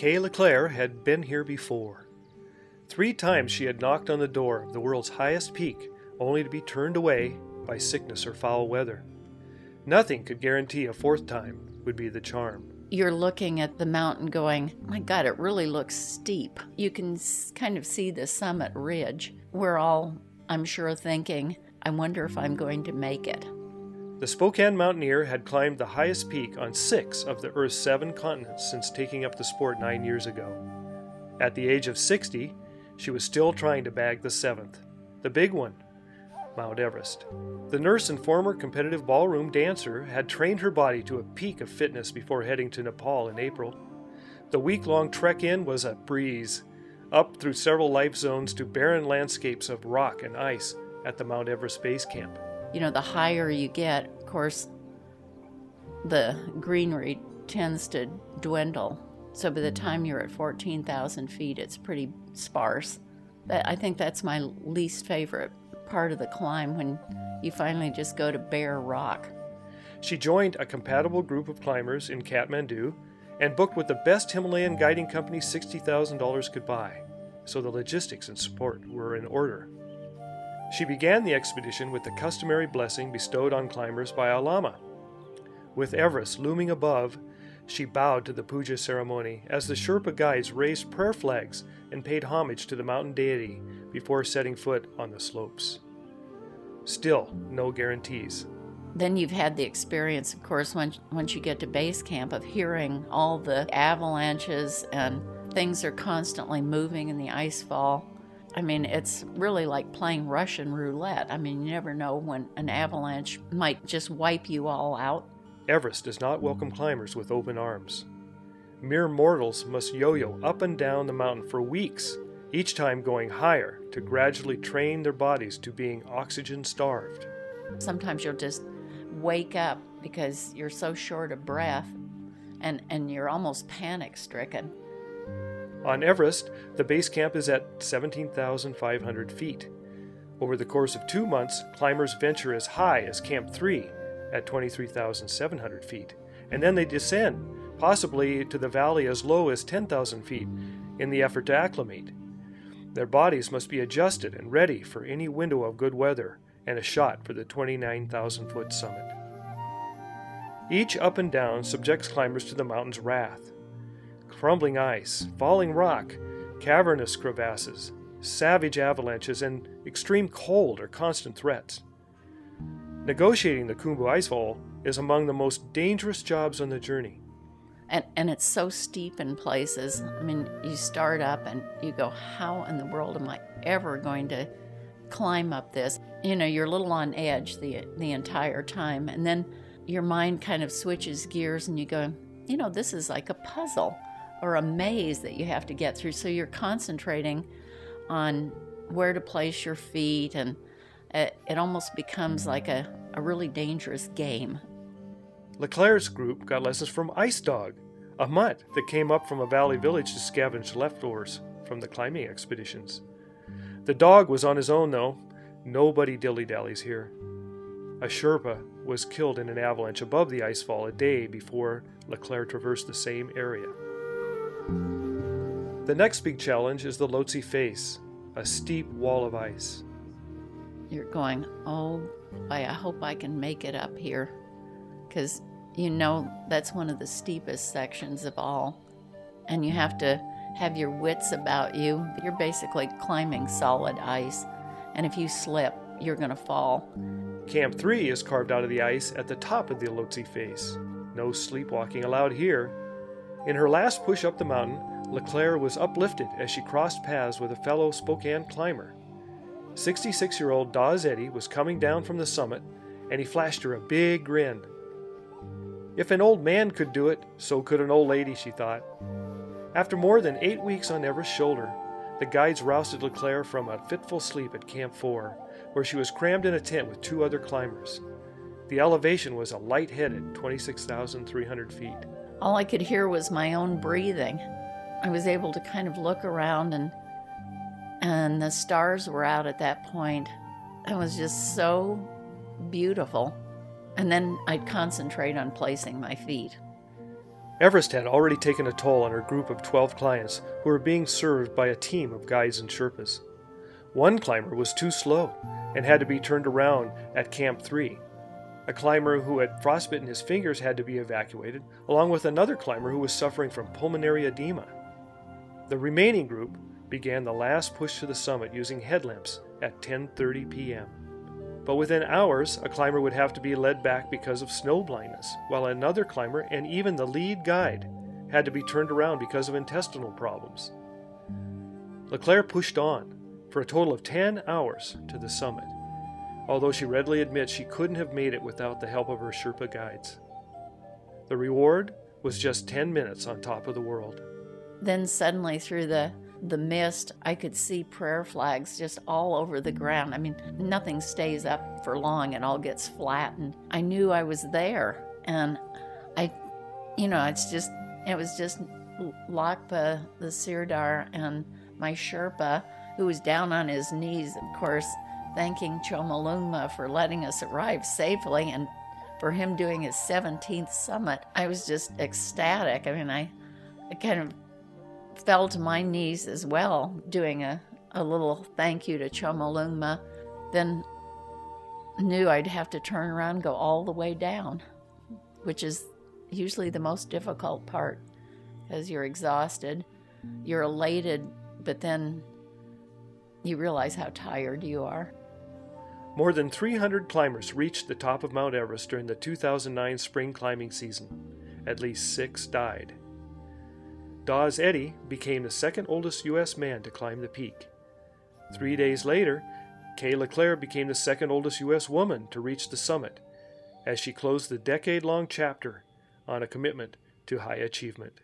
Kay LeClaire had been here before. 3 times she had knocked on the door of the world's highest peak, only to be turned away by sickness or foul weather. Nothing could guarantee a 4th time would be the charm. You're looking at the mountain going, my God, it really looks steep. You can kind of see the summit ridge. We're all, I'm sure, thinking, I wonder if I'm going to make it. The Spokane mountaineer had climbed the highest peak on 6 of the Earth's 7 continents since taking up the sport 9 years ago. At the age of 60, she was still trying to bag the 7th, the big one, Mount Everest. The nurse and former competitive ballroom dancer had trained her body to a peak of fitness before heading to Nepal in April. The week-long trek in was a breeze, up through several life zones to barren landscapes of rock and ice at the Mount Everest base camp. You know, the higher you get, of course, the greenery tends to dwindle. So by the time you're at 14,000 feet, it's pretty sparse. I think that's my least favorite part of the climb, when you finally just go to bare rock. She joined a compatible group of climbers in Kathmandu and booked with the best Himalayan guiding company $60,000 could buy, so the logistics and support were in order. She began the expedition with the customary blessing bestowed on climbers by a lama. With Everest looming above, she bowed to the puja ceremony as the Sherpa guides raised prayer flags and paid homage to the mountain deity before setting foot on the slopes. Still, no guarantees. Then you've had the experience, of course, once you get to base camp, of hearing all the avalanches and things are constantly moving in the ice fall. I mean, it's really like playing Russian roulette. I mean, you never know when an avalanche might just wipe you all out. Everest does not welcome climbers with open arms. Mere mortals must yo-yo up and down the mountain for weeks, each time going higher to gradually train their bodies to being oxygen-starved. Sometimes you'll just wake up because you're so short of breath and you're almost panic-stricken. On Everest, the base camp is at 17,500 feet. Over the course of 2 months, climbers venture as high as Camp 3 at 23,700 feet, and then they descend, possibly to the valley as low as 10,000 feet, in the effort to acclimate. Their bodies must be adjusted and ready for any window of good weather and a shot for the 29,000-foot summit. Each up and down subjects climbers to the mountain's wrath. Crumbling ice, falling rock, cavernous crevasses, savage avalanches, and extreme cold are constant threats. Negotiating the Khumbu Icefall is among the most dangerous jobs on the journey. And it's so steep in places. I mean, you start up and you go, how in the world am I ever going to climb up this? You know, you're a little on edge the entire time. And then your mind kind of switches gears and you go, you know, this is like a puzzle or a maze that you have to get through. So you're concentrating on where to place your feet, and it almost becomes like a really dangerous game. LeClaire's group got lessons from Ice Dog, a mutt that came up from a valley village to scavenge leftovers from the climbing expeditions. The dog was on his own, though. Nobody dilly-dallies here. A Sherpa was killed in an avalanche above the icefall a day before LeClaire traversed the same area. The next big challenge is the Lhotse Face, a steep wall of ice. You're going, oh, I hope I can make it up here, because you know that's one of the steepest sections of all, and you have to have your wits about you. You're basically climbing solid ice, and if you slip, you're going to fall. Camp 3 is carved out of the ice at the top of the Lhotse Face. No sleepwalking allowed here. In her last push up the mountain, LeClaire was uplifted as she crossed paths with a fellow Spokane climber. 66-year-old Dawes Eddy was coming down from the summit, and he flashed her a big grin. If an old man could do it, so could an old lady, she thought. After more than 8 weeks on Everest's shoulder, the guides rousted LeClaire from a fitful sleep at Camp 4, where she was crammed in a tent with 2 other climbers. The elevation was a light-headed 26,300 feet. All I could hear was my own breathing. I was able to kind of look around, and the stars were out at that point. It was just so beautiful. And then I'd concentrate on placing my feet. Everest had already taken a toll on her group of 12 clients who were being served by a team of guides and Sherpas. One climber was too slow and had to be turned around at Camp 3. A climber who had frostbitten his fingers had to be evacuated, along with another climber who was suffering from pulmonary edema. The remaining group began the last push to the summit using headlamps at 10:30 p.m. But within hours, a climber would have to be led back because of snow blindness, while another climber and even the lead guide had to be turned around because of intestinal problems. LeClaire pushed on for a total of 10 hours to the summit, although she readily admits she couldn't have made it without the help of her Sherpa guides. The reward was just 10 minutes on top of the world. Then suddenly through the mist, I could see prayer flags just all over the ground. I mean, nothing stays up for long. It all gets flattened. I knew I was there. And it was just Lakpa, the Sirdar, and my Sherpa, who was down on his knees, of course, thanking Chomolungma for letting us arrive safely and for him doing his 17th summit. I was just ecstatic. I mean, I kind of fell to my knees as well, doing a little thank you to Chomolungma. Then knew I'd have to turn around and go all the way down, which is usually the most difficult part, because you're exhausted, you're elated, but then you realize how tired you are. More than 300 climbers reached the top of Mount Everest during the 2009 spring climbing season. At least 6 died. Dawes Eddy became the second oldest U.S. man to climb the peak. 3 days later, Kay LeClaire became the second oldest U.S. woman to reach the summit, as she closed the decade-long chapter on a commitment to high achievement.